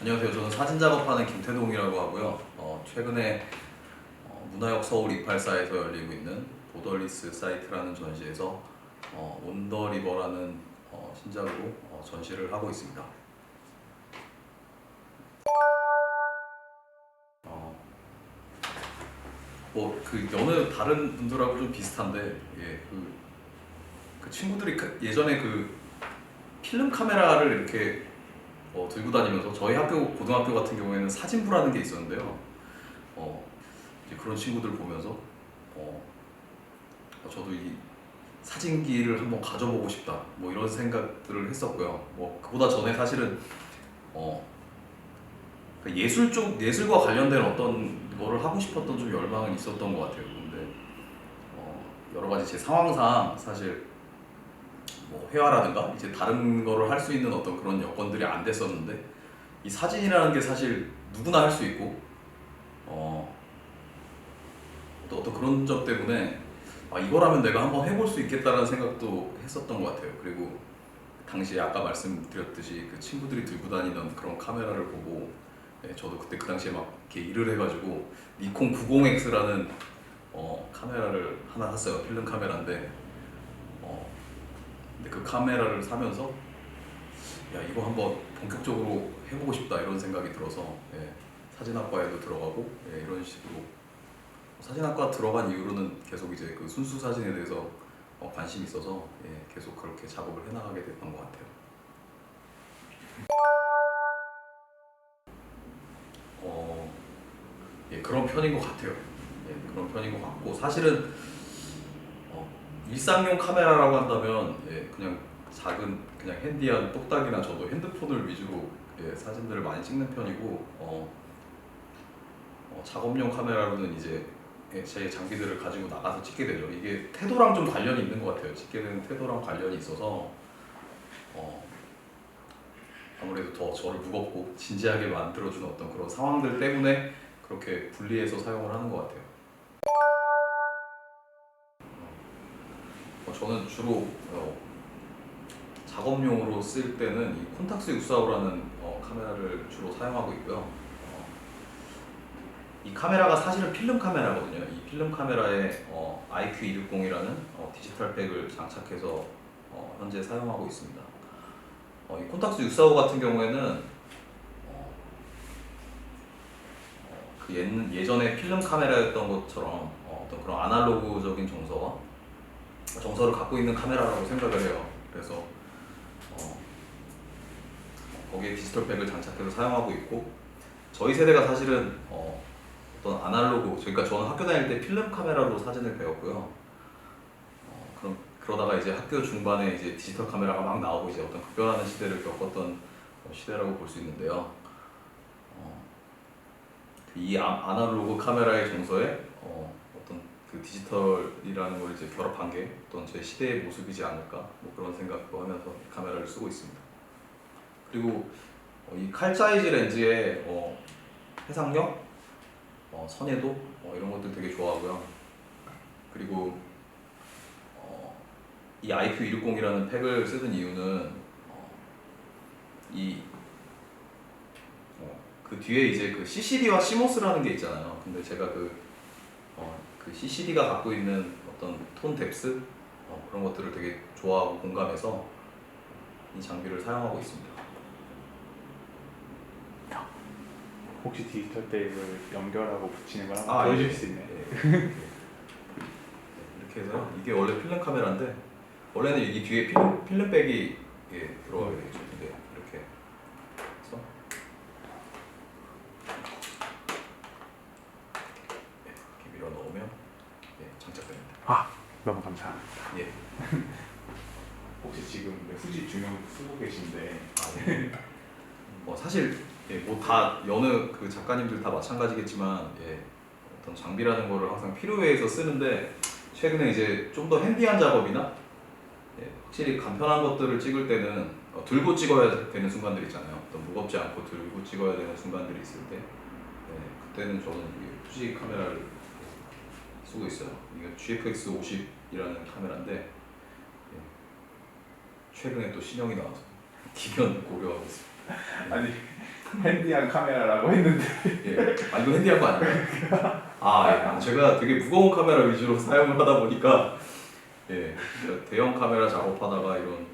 안녕하세요. 저는 사진 작업하는 김태동이라고 하고요. 최근에 문화역 서울 284에서 열리고 있는 보더리스 사이트라는 전시에서 온더리버라는 신작으로 전시를 하고 있습니다. 그 여느 다른 분들하고 좀 비슷한데, 예, 그 친구들이 예전에 그 필름 카메라를 이렇게 들고 다니면서 저희 학교 고등학교 같은 경우에는 사진부라는 게 있었는데요. 이제 그런 친구들 보면서 저도 이 사진기를 한번 가져보고 싶다 뭐 이런 생각들을 했었고요. 그보다 전에 사실은 그 예술과 관련된 어떤 거를 하고 싶었던 좀 열망은 있었던 것 같아요. 근데 여러 가지 제 상황상 사실 뭐 회화라든가 이제 다른 거를 할 수 있는 어떤 그런 여건들이 안 됐었는데, 이 사진이라는 게 사실 누구나 할 수 있고 또 어떤 그런 점 때문에 이거라면 내가 한번 해볼 수 있겠다라는 생각도 했었던 것 같아요. 그리고 당시에 아까 말씀드렸듯이 그 친구들이 들고 다니던 그런 카메라를 보고, 저도 그때 그 당시에 막 이렇게 일을 해가지고 니콘 90X라는 카메라를 하나 샀어요. 필름 카메라인데 근데 그 카메라를 사면서 야, 이거 한번 본격적으로 해보고 싶다 이런 생각이 들어서 사진학과에도 들어가고, 이런 식으로 사진학과 들어간 이후로는 계속 이제 그 순수 사진에 대해서 관심이 있어서 계속 그렇게 작업을 해나가게 됐던 것 같아요. 그런 편인 것 같아요. 그런 편인 것 같고, 사실은 일상용 카메라라고 한다면 그냥 작은 그냥 핸디한 똑딱이나 저도 핸드폰을 위주로 사진들을 많이 찍는 편이고, 작업용 카메라로는 이제 제 장비들을 가지고 나가서 찍게 되죠. 이게 태도랑 좀 관련이 있는 것 같아요. 찍게 되는 태도랑 관련이 있어서 아무래도 더 저를 무겁고 진지하게 만들어주는 어떤 그런 상황들 때문에 그렇게 분리해서 사용을 하는 것 같아요. 저는 주로 작업용으로 쓸 때는 이 콘탁스 645라는 카메라를 주로 사용하고 있고요. 이 카메라가 사실은 필름 카메라거든요. 이 필름 카메라에 IQ260이라는 디지털 백을 장착해서 현재 사용하고 있습니다. 이 콘탁스 645 같은 경우에는 그 예전에 필름 카메라였던 것처럼 어떤 그런 아날로그적인 정서를 갖고 있는 카메라라고 생각을 해요. 그래서 거기에 디지털 백을 장착해서 사용하고 있고, 저희 세대가 사실은 어떤 아날로그, 그러니까 저는 학교 다닐 때 필름 카메라로 사진을 배웠고요. 그러다가 이제 학교 중반에 이제 디지털 카메라가 막 나오고 이제 어떤 급변하는 시대를 겪었던 시대라고 볼 수 있는데요. 이 아날로그 카메라의 정서에 어떤 그 디지털이라는 걸 이제 결합한 게 어떤 제 시대의 모습이지 않을까, 뭐 그런 생각도 하면서 카메라를 쓰고 있습니다. 그리고 이 칼사이즈 렌즈의 해상력, 선해도 이런 것들 되게 좋아하고요. 그리고 이 IQ260이라는 팩을 쓰는 이유는 그 뒤에 이제 그 CCD와 CMOS라는 게 있잖아요. 근데 제가 그 CCD가 갖고 있는 어떤 톤 뎁스 그런 것들을 되게 좋아하고 공감해서 이 장비를 사용하고 있습니다. 혹시 디지털 백을 연결하고 붙이는 걸 한번 보여줄 수 있나요? 이렇게 해서 이게 원래 필름 카메라인데, 원래는 이 뒤에 필름백이 들어가게 되죠. 근데 이렇게 해서 이렇게 밀어 넣으면 장착됩니다. 너무 감사합니다. 예. 혹시 지금 후지 중형 쓰고 계신데 사실 뭐 다 여느 그 작가님들 다 마찬가지겠지만 어떤 장비라는 거를 항상 필요해서 쓰는데, 최근에 이제 좀 더 핸디한 작업이나 확실히 간편한 것들을 찍을 때는 들고 찍어야 되는 순간들 있잖아요. 어떤 무겁지 않고 들고 찍어야 되는 순간들이 있을 때 그때는 저는 후지 카메라를 쓰고 있어요. 이게 GFX 50이라는 카메라인데 최근에 또 신형이 나와서 기변 고려하고 있습니다. 아니 핸디한 카메라라고 했는데 예. 아 이거 핸디한 거 아닌가요? 아 예. 제가 되게 무거운 카메라 위주로 사용을 하다 보니까 예. 대형 카메라 작업하다가 이런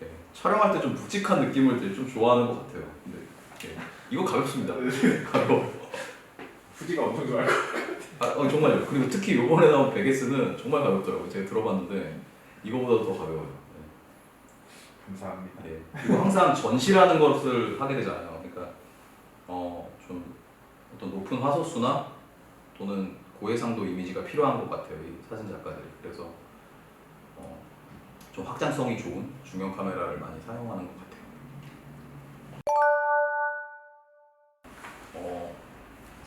예. 촬영할 때 좀 묵직한 느낌을 되게 좀 좋아하는 것 같아요. 근데 예. 이거 가볍습니다. 가벼워. 후지가 엄청 좋아할 거. 정말요. 그리고 특히 이번에 나온 베게스는 정말 가볍더라고요. 제가 들어봤는데 이거보다 더 가벼워요. 감사합니다. 예. 그리고 항상 전시라는 것을 하게 되잖아요. 그러니까 좀 어떤 높은 화소수나 또는 고해상도 이미지가 필요한 것 같아요. 이 사진 작가들이. 그래서 좀 확장성이 좋은 중형 카메라를 많이 사용하는 것 같아요.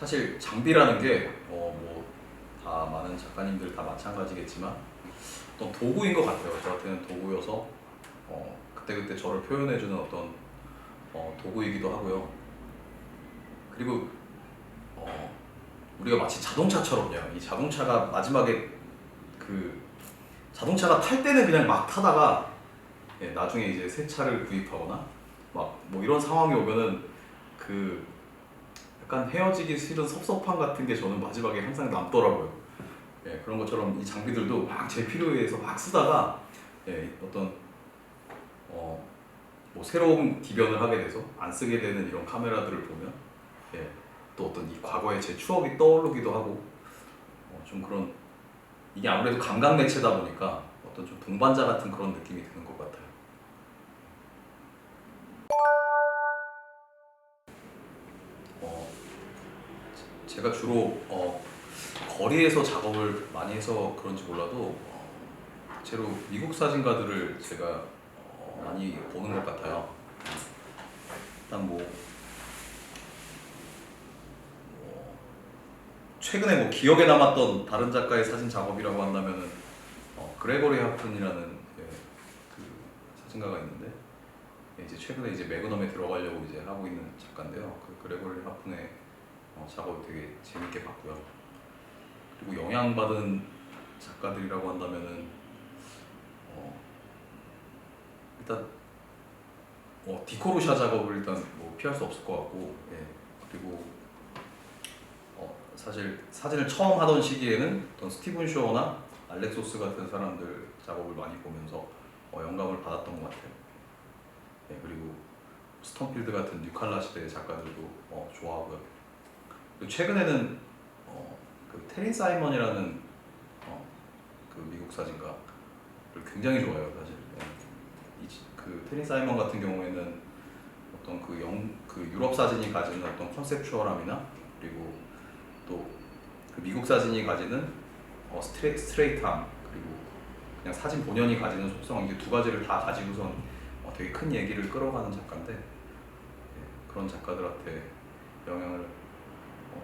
사실 장비라는 게 뭐 다 많은 작가님들 다 마찬가지겠지만 어떤 도구인 것 같아요. 저한테는 도구여서 그때그때 저를 표현해주는 어떤 도구이기도 하고요. 그리고 우리가 마치 자동차처럼요. 이 자동차가 마지막에 그 자동차가 탈 때는 그냥 막 타다가 나중에 이제 새 차를 구입하거나 막 뭐 이런 상황이 오면은 그 약간 헤어지기 싫은 섭섭함 같은 게 저는 마지막에 항상 남더라고요. 예, 그런 것처럼 이 장비들도 막 제 필요에 의해서 막 쓰다가 어떤 뭐 새로운 기변을 하게 돼서 안 쓰게 되는 이런 카메라들을 보면 또 어떤 이 과거의 제 추억이 떠오르기도 하고 좀 그런 이게 아무래도 감각 매체다 보니까 어떤 좀 동반자 같은 그런 느낌이 드는 것 같아요. 제가 주로 거리에서 작업을 많이 해서 그런지 몰라도 대체로 미국 사진가들을 제가 많이 보는 것 같아요. 일단 최근에 뭐 기억에 남았던 다른 작가의 사진 작업이라고 한다면은 그레고리 하픈이라는 그 사진가가 있는데 이제 최근에 이제 매그넘에 들어가려고 이제 하고 있는 작가인데요. 그 그레고리 하픈의 작업을 되게 재밌게 봤고요. 그리고 영향받은 작가들이라고 한다면은 일단 디코루샤 작업을 일단 뭐 피할 수 없을 것 같고, 그리고 사실 사진을 처음 하던 시기에는 어떤 스티븐 쇼어나 알렉소스 같은 사람들 작업을 많이 보면서 영감을 받았던 것 같아요. 그리고 스턴필드 같은 뉴칼라 시대의 작가들도 좋아하고요. 그리고 최근에는 그 테린 사이먼이라는 그 미국 사진가를 굉장히 좋아해요, 사실. 그 테린 사이먼 같은 경우에는 어떤 그 유럽 사진이 가지는 어떤 컨셉추얼함이나 그리고 또 그 미국 사진이 가지는 스트레이트함 그리고 그냥 사진 본연이 가지는 속성 이게 두 가지를 다 가지고선 되게 큰 얘기를 끌어가는 작가인데 그런 작가들한테 영향을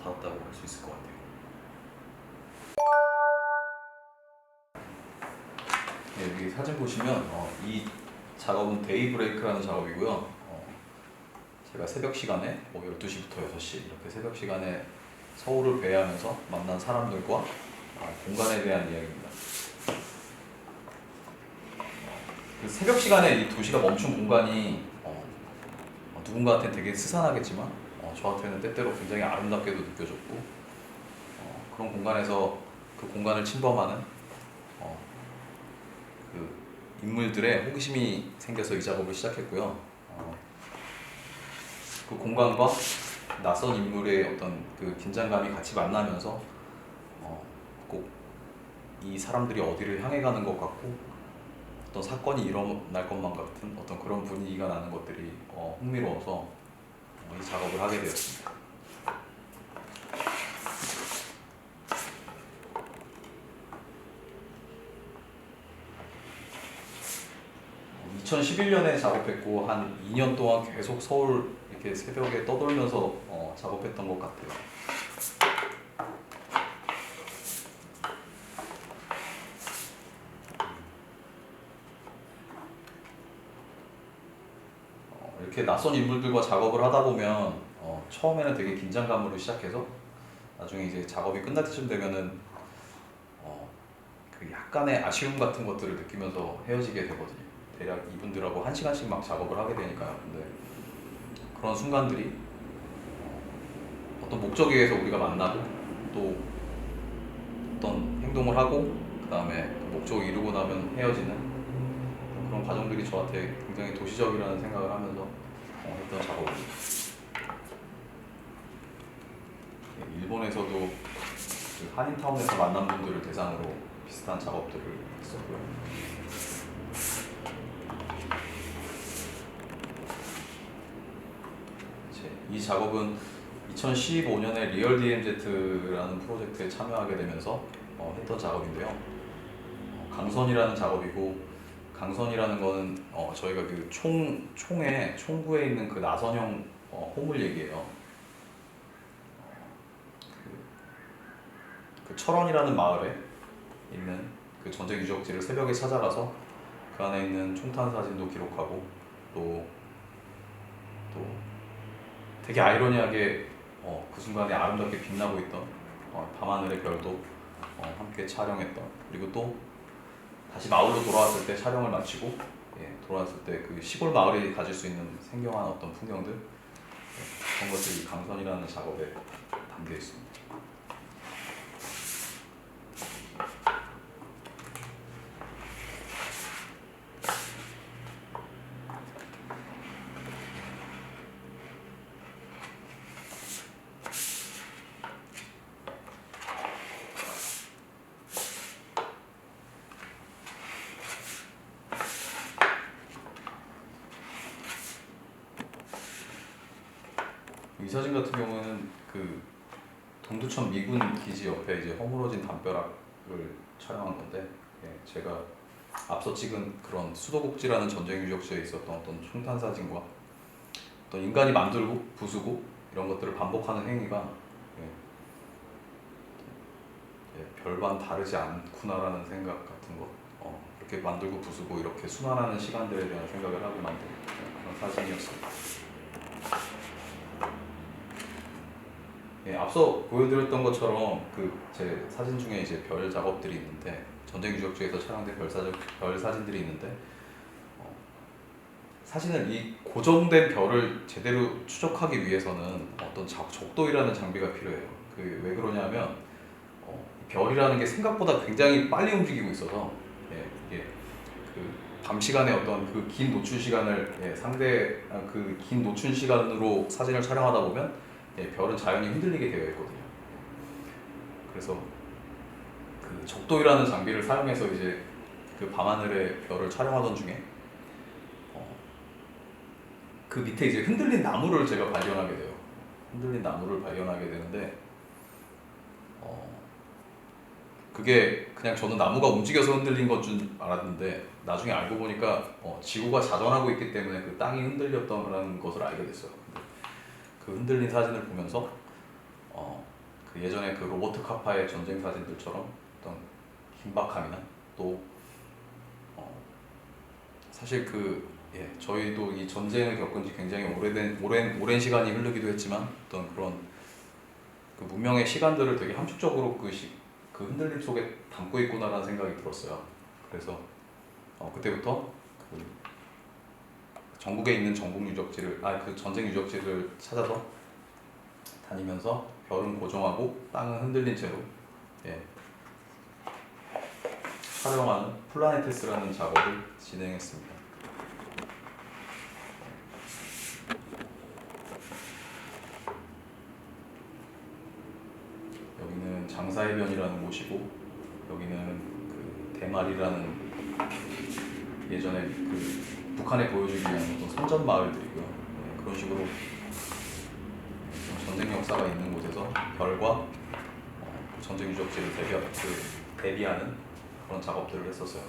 받았다고 할 수 있을 것 같아요. 여기 사진 보시면 이 작업은 데이 브레이크라는 작업이고요. 제가 새벽 시간에 12시부터 6시 이렇게 새벽 시간에 서울을 배회하면서 만난 사람들과 공간에 대한 이야기입니다. 그 새벽 시간에 이 도시가 멈춘 공간이 누군가한테 되게 스산하겠지만 저한테는 때때로 굉장히 아름답게도 느껴졌고 그런 공간에서 그 공간을 침범하는 그 인물들의 호기심이 생겨서 이 작업을 시작했고요. 그 공간과 낯선 인물의 어떤 그 긴장감이 같이 만나면서 꼭 이 사람들이 어디를 향해 가는 것 같고 어떤 사건이 일어날 것만 같은 어떤 그런 분위기가 나는 것들이 흥미로워서 이 작업을 하게 되었습니다. 2011년에 작업했고 한 2년 동안 계속 서울 이렇게 새벽에 떠돌면서 작업했던 것 같아요. 이렇게 낯선 인물들과 작업을 하다 보면 처음에는 되게 긴장감으로 시작해서 나중에 이제 작업이 끝날 때쯤 되면은 그 약간의 아쉬움 같은 것들을 느끼면서 헤어지게 되거든요. 대략 이분들하고 1시간씩 막 작업을 하게 되니까요. 근데 그런 순간들이 어떤 목적에 의해서 우리가 만나고 또 어떤 행동을 하고 그 다음에 그 목적을 이루고 나면 헤어지는 그런 과정들이 저한테 굉장히 도시적이라는 생각을 하면서 했던 작업입니다. 일본에서도 그 한인타운에서 만난 분들을 대상으로 비슷한 작업들을 했었고요. 이 작업은 2015년에 리얼 DMZ라는 프로젝트에 참여하게 되면서 했던 작업인데요. 강선이라는 작업이고, 강선이라는 거는 저희가 그 총구에 있는 그 나선형 호물 얘기예요. 그 철원이라는 마을에 있는 그 전쟁 유적지를 새벽에 찾아가서 그 안에 있는 총탄 사진도 기록하고 또 되게 아이러니하게 그 순간에 아름답게 빛나고 있던 밤하늘의 별도 함께 촬영했던, 그리고 또 다시 마을로 돌아왔을 때 촬영을 마치고 돌아왔을 때 그 시골 마을이 가질 수 있는 생경한 어떤 풍경들, 그런 것들이 강선이라는 작업에 담겨 있습니다. 이 사진 같은 경우는 그 동두천 미군 기지 옆에 이제 허물어진 담벼락을 촬영한 건데, 제가 앞서 찍은 그런 수도국지라는 전쟁 유적지에 있었던 어떤 총탄 사진과 어떤 인간이 만들고 부수고 이런 것들을 반복하는 행위가 별반 다르지 않구나라는 생각 같은 거, 이렇게 만들고 부수고 이렇게 순환하는 시간들에 대한 생각을 하고 만든 그런 사진이었습니다. 앞서 보여드렸던 것처럼 그 제 사진 중에 이제 별 작업들이 있는데, 전쟁 유적지에서 촬영된 별 사진들이 있는데, 사진을 이 고정된 별을 제대로 추적하기 위해서는 어떤 적도이라는 장비가 필요해요. 그 왜 그러냐면 별이라는 게 생각보다 굉장히 빨리 움직이고 있어서 이게 그 밤 시간에 어떤 그 긴 노출 시간을 그 긴 노출 시간으로 사진을 촬영하다 보면 별은 자연히 흔들리게 되어 있거든요. 그래서 그 적도이라는 장비를 사용해서 이제 그 밤하늘의 별을 촬영하던 중에 그 밑에 이제 흔들린 나무를 제가 발견하게 돼요. 흔들린 나무를 발견하게 되는데 그게 그냥 저는 나무가 움직여서 흔들린 것 줄 알았는데, 나중에 알고 보니까 지구가 자전하고 있기 때문에 그 땅이 흔들렸다는 것을 알게 됐어요. 그 흔들린 사진을 보면서 그 예전에 그 로버트 카파의 전쟁 사진들처럼 어떤 긴박함이나 또 사실 저희도 이 전쟁을 겪은 지 굉장히 오랜 시간이 흐르기도 했지만 어떤 그런 그 문명의 시간들을 되게 함축적으로 그 흔들림 속에 담고 있구나라는 생각이 들었어요. 그래서 그때부터 그 전국에 있는 그 전쟁 유적지를 찾아서 다니면서 별은 고정하고 땅은 흔들린 채로 촬영하는 플라네테스라는 작업을 진행했습니다. 여기는 장사해변이라는 곳이고, 여기는 그 대마리라는 예전에 그 북한에 보여주기 위한 어떤 선전 마을들이고요. 그런 식으로 전쟁 역사가 있는 곳에서 별과 전쟁 유적지를 대비하는 그런 작업들을 했었어요.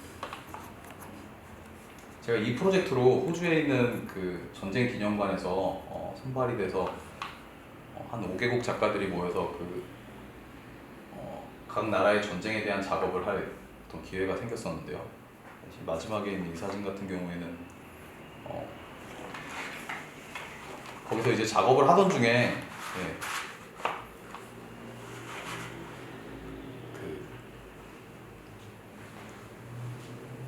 제가 이 프로젝트로 호주에 있는 그 전쟁 기념관에서 선발이 돼서 한 5개국 작가들이 모여서 각 나라의 전쟁에 대한 작업을 할 어떤 기회가 생겼었는데요. 마지막에 있는 이 사진 같은 경우에는 거기서 이제 작업을 하던 중에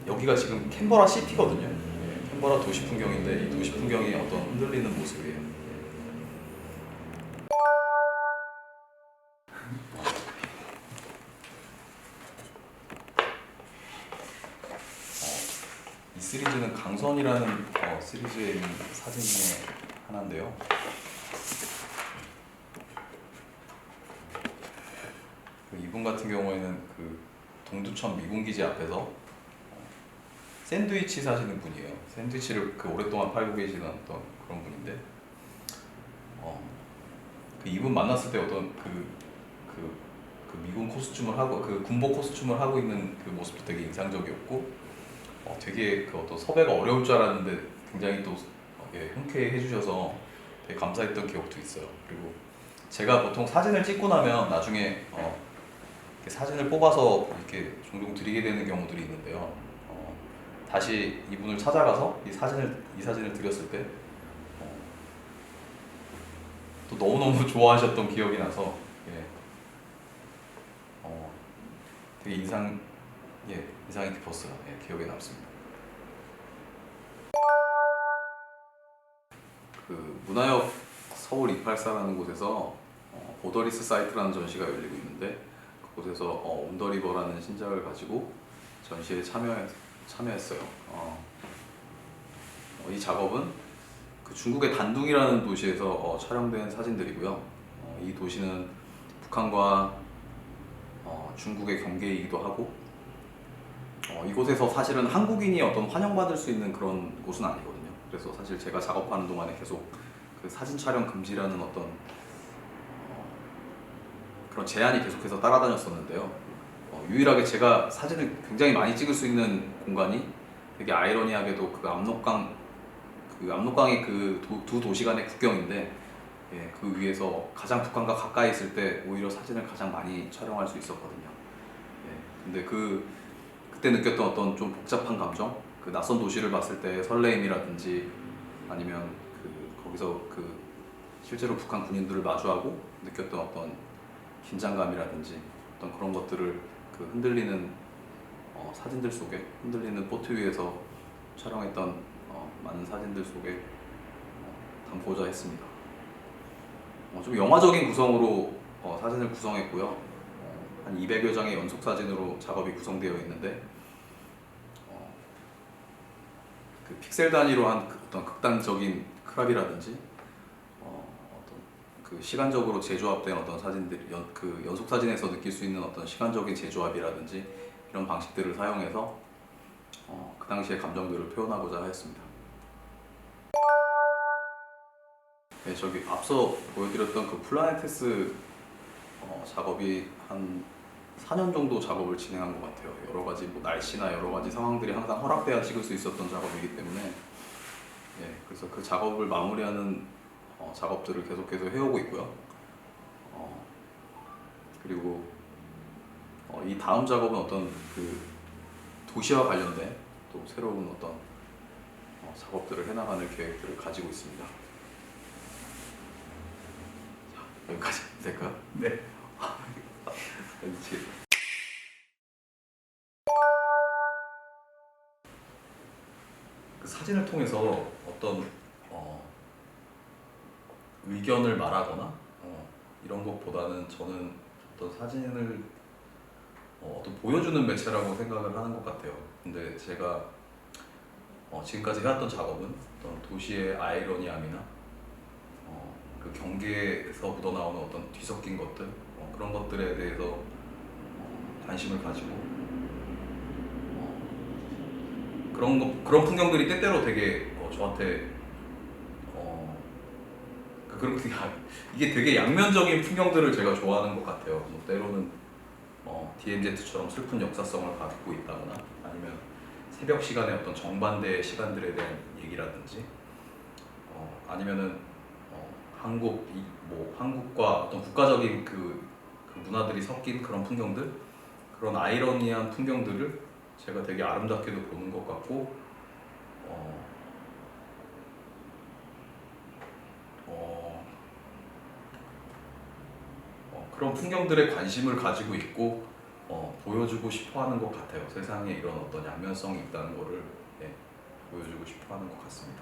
여기가 지금 캔버라 시티거든요. 캔버라 도시 풍경인데 이 도시 풍경이 어떤 흔들리는 모습이에요. 시리즈는 강선이라는 시리즈에 있는 사진 중에 하나인데요. 이분 같은 경우에는 그 동두천 미군기지 앞에서 샌드위치 사시는 분이에요. 샌드위치를 그 오랫동안 팔고 계시는 어떤 그런 분인데, 그 이분 만났을 때 어떤 그 미군 코스튬을 하고 그 군복 코스튬을 하고 있는 그 모습도 되게 인상적이었고, 되게 그 어떤 섭외가 어려울 줄 알았는데 굉장히 또 흔쾌히 해주셔서 되게 감사했던 기억도 있어요. 그리고 제가 보통 사진을 찍고 나면 나중에 이렇게 사진을 뽑아서 이렇게 종종 드리게 되는 경우들이 있는데요. 다시 이분을 찾아가서 이 사진을 드렸을 때 또 너무너무 좋아하셨던 기억이 나서 되게 인상이 깊었어요. 기억에 남습니다. 그 문화역 서울 284라는 곳에서 보더리스 사이트라는 전시가 열리고 있는데, 그곳에서 온더리버라는 신작을 가지고 전시에 참여했어요. 이 작업은 그 중국의 단둥이라는 도시에서 촬영된 사진들이고요. 이 도시는 북한과 중국의 경계이기도 하고, 이곳에서 사실은 한국인이 어떤 환영받을 수 있는 그런 곳은 아니거든요. 그래서 사실 제가 작업하는 동안에 계속 그 사진 촬영 금지라는 어떤 그런 제한이 계속해서 따라다녔었는데요. 유일하게 제가 사진을 굉장히 많이 찍을 수 있는 공간이 되게 아이러니하게도 그 압록강의 그 두 도시 간의 국경인데, 그 위에서 가장 북한과 가까이 있을 때 오히려 사진을 가장 많이 촬영할 수 있었거든요. 근데 그때 느꼈던 어떤 좀 복잡한 감정, 그 낯선 도시를 봤을 때 설레임이라든지 아니면 거기서 실제로 북한 군인들을 마주하고 느꼈던 어떤 긴장감이라든지 어떤 그런 것들을 그 흔들리는 사진들 속에, 흔들리는 보트 위에서 촬영했던 많은 사진들 속에 담고자 했습니다. 좀 영화적인 구성으로 사진을 구성했고요. 한 200여 장의 연속 사진으로 작업이 구성되어 있는데, 그 픽셀 단위로 한 어떤 극단적인 크랍이라든지 어떤 그 시간적으로 재조합된 어떤 사진들, 그 연속 사진에서 느낄 수 있는 어떤 시간적인 재조합이라든지 이런 방식들을 사용해서 그 당시의 감정들을 표현하고자 했습니다. 저기 앞서 보여드렸던 그 플라네테스 작업이 한 4년 정도 작업을 진행한 것 같아요. 여러 가지 날씨나 여러 가지 상황들이 항상 허락돼야 찍을 수 있었던 작업이기 때문에, 그래서 그 작업을 마무리하는 작업들을 계속해서 해오고 있고요. 그리고 이 다음 작업은 어떤 그 도시와 관련된 또 새로운 어떤 작업들을 해나가는 계획들을 가지고 있습니다. 자, 여기까지 될까요? 네. 그 사진을 통해서 어떤 의견을 말하거나 이런 것보다는 저는 어떤 사진을 어떤 보여주는 매체라고 생각을 하는 것 같아요. 근데 제가 지금까지 해왔던 작업은 어떤 도시의 아이러니함이나 그 경계에서 묻어나오는 어떤 뒤섞인 것들, 그런 것들에 대해서 관심을 가지고 그런 풍경들이 때때로 되게 저한테 이게 되게 양면적인 풍경들을 제가 좋아하는 것 같아요. 때로는 DMZ처럼 슬픈 역사성을 갖고 있다거나, 아니면 새벽 시간의 어떤 정반대의 시간들에 대한 얘기라든지, 아니면은 한국과 어떤 국가적인 그 문화들이 섞인 그런 풍경들, 그런 아이러니한 풍경들을 제가 되게 아름답게도 보는 것 같고, 그런 풍경들에 관심을 가지고 있고 보여주고 싶어하는 것 같아요. 세상에 이런 어떤 양면성이 있다는 거를 보여주고 싶어하는 것 같습니다.